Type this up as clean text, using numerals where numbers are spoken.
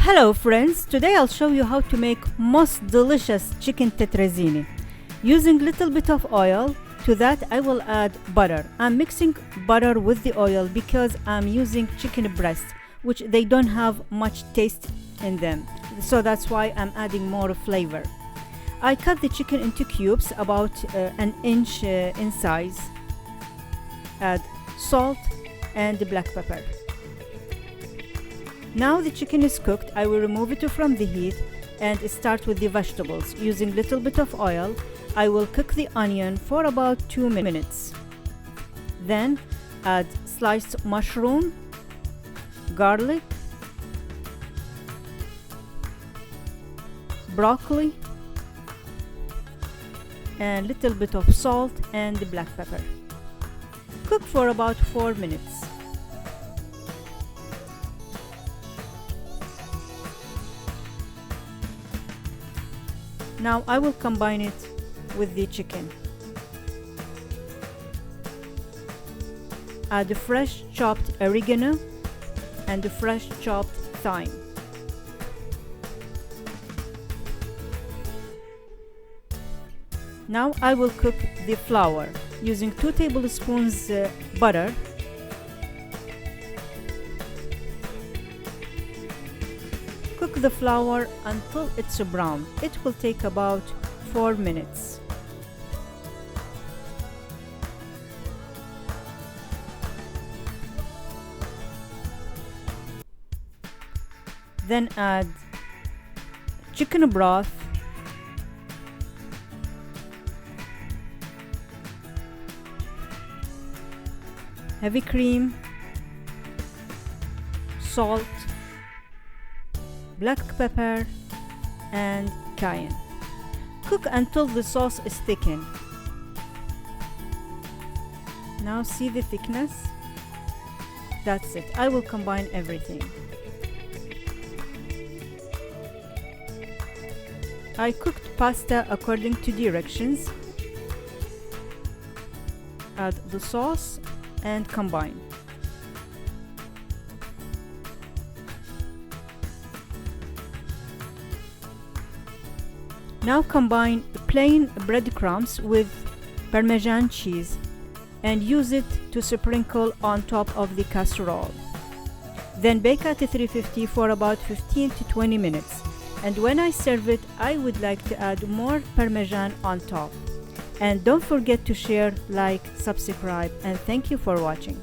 Hello friends, today I'll show you how to make most delicious chicken tetrazzini. Using little bit of oil, to that I will add butter. I'm mixing butter with the oil because I'm using chicken breast, which they don't have much taste in them. So that's why I'm adding more flavor. I cut the chicken into cubes about an inch in size. Add salt and black pepper. Now the chicken is cooked, I will remove it from the heat and start with the vegetables. Using little bit of oil, I will cook the onion for about 2 minutes. Then add sliced mushroom, garlic, broccoli, and little bit of salt and the black pepper. Cook for about 4 minutes. Now I will combine it with the chicken. Add fresh chopped oregano and fresh chopped thyme. Now I will cook the flour using 2 tablespoons butter, cook the flour until it's brown. It will take about 4 minutes. Then add chicken broth, heavy cream, salt, black pepper and cayenne. Cook until the sauce is thickened. Now see the thickness? That's it. I will combine everything. I cooked pasta according to directions. Add the sauce and combine. Now combine plain breadcrumbs with Parmesan cheese and use it to sprinkle on top of the casserole. Then bake at 350 for about 15 to 20 minutes. And when I serve it, I would like to add more Parmesan on top. And don't forget to share, like, subscribe, and thank you for watching.